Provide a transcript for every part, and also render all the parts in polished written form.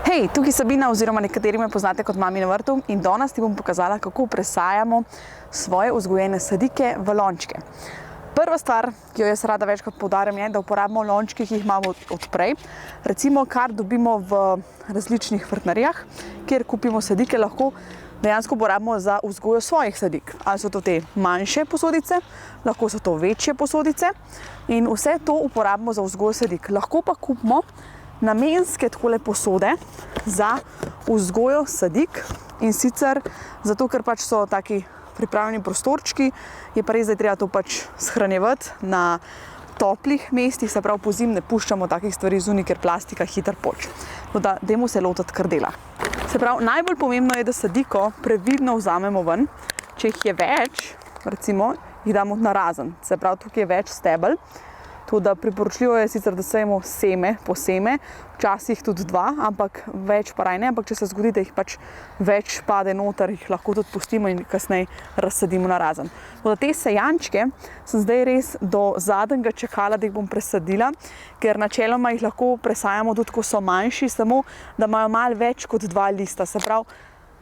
Hej, tukaj Sabina oziroma nekateri me poznate kot Mami na vrtu in danes ti bom pokazala, kako presajamo svoje vzgojene sadike v lončke. Prva stvar, ki jo jaz rada večkrat poudarjam, je, da uporabimo lončke, ki jih imamo odprej. Recimo, kar dobimo v različnih vrtnarijah, kjer kupimo sadike, lahko dejansko uporabimo za vzgojo svojih sadik. Ali so to te manjše posodice, lahko so to večje posodice in vse to uporabimo za vzgojo sadik. Lahko pa kupimo namenske takole posode za vzgojo sadik in sicer zato, ker pač so taki pripravljeni prostorčki, je pa res, da je treba to pač shranjevati na toplih mestih, se pravi po zim ne puščamo takih stvari zunaj, ker plastika hitro poči. Tako da dajmo se lotiti kar dela. Se pravi, najbolj pomembno je, da sadiko previdno vzamemo ven. Če jih je več, recimo, jih damo narazen. Se pravi, tukaj je več stebel. Tako da priporočljivo je sicer, da sejemo seme po seme, včasih tudi dva, ampak več pa raj ne, ampak če se zgodi, da jih pač več pade noter, jih lahko tudi pustimo in kasneje razsadimo narazen. Tako da te sejančke sem zdaj res do zadnjega čakala, da jih bom presadila, ker načeloma jih lahko presajamo tudi, ko so manjši, samo da imajo malo več kot 2 lista. Se pravi,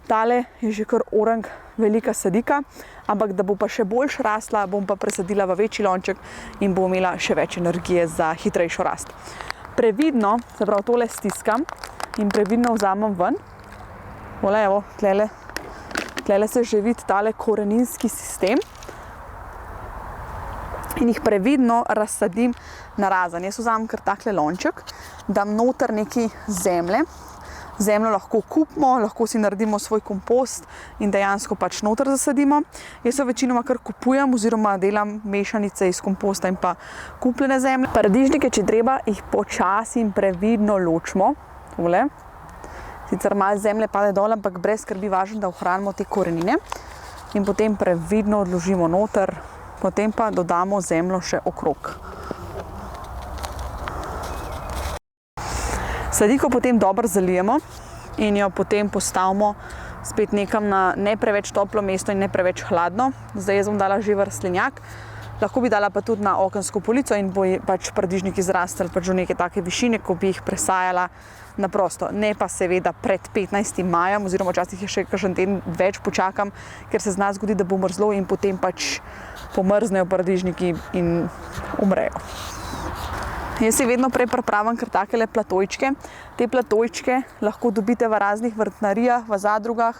tale je že kar orang velika sadika, ampak da bo pa še boljš rasla, bom pa presadila v večji lonček in bo imela še več energije za hitrejšo rast. Previdno, se pravi, tole stiskam in previdno vzamem ven. Tole, evo, tlele se že vidi tale koreninski sistem in jih previdno razsadim narazen. Jaz vzamem kar takle lonček, dam noter nekaj zemlje. Zemljo lahko kupimo, lahko si naredimo svoj kompost in dejansko pač noter zasadimo. Jaz jo večinoma kar kupujem oziroma delam mešanice iz komposta in pa kupljene zemlje. Paradižnike, če treba, jih počasi in previdno ločimo. Tole. Sicer malo zemlje pade dol, ampak brez skrbi važno, da ohranimo te korenine. In potem previdno odložimo noter, potem pa dodamo zemljo še okrog. Sadiko potem dobro zalijemo in jo potem postavimo spet nekam na ne preveč toplo mesto in ne preveč hladno. Zdaj jaz bom dala že v rastlinjak, lahko bi dala pa tudi na okensko polico in bo pač paradižniki zrastli pač do neke take višine, ko bi jih presajala na prosto. Ne pa seveda pred 15. majem oziroma včasih je še kakšen teden več počakam, ker se zna zgodi, da bo mrzlo in potem pač pomrznejo paradižniki in umrejo. Jaz si vedno prej pripravim kar takele platojčke. Te platojčke lahko dobite v raznih vrtnarijah, v zadrugah,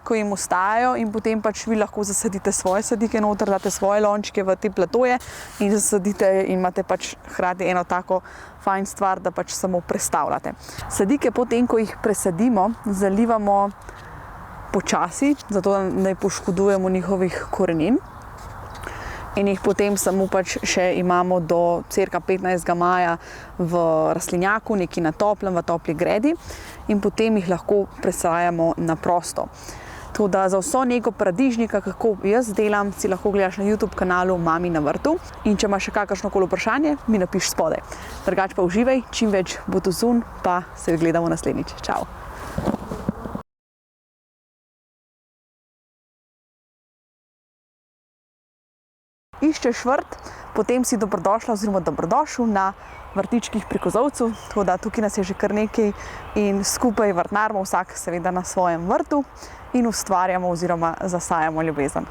ko jim ostajajo in potem pač vi lahko zasadite svoje sadike noter, date svoje lončke v te platoje in zasadite in imate pač hkrati eno tako fajn stvar, da pač samo prestavljate. Sadike potem, ko jih presadimo, zalivamo počasi, zato da ne poškodujemo njihovih korenin. In jih potem samo pač še imamo do cirka 15. maja v rastlinjaku, nekje na toplem, v topli gredi in potem jih lahko presajamo na prosto. Tako da za vso nego paradižnika, kako jaz delam, si lahko gledaš na YouTube kanalu Mami na vrtu in če imaš še kakršnokoli vprašanje, mi napiš spodaj. Drugače pa uživaj, čim več bo to zun, pa se gledamo naslednjič. Čau! Iščeš vrt, potem si dobrodošla oziroma dobrodošel na vrtičkih pri Kozolcu, tako da tukaj nas je že kar nekaj in skupaj vrtnarimo, vsak seveda na svojem vrtu in ustvarjamo oziroma zasajamo ljubezen.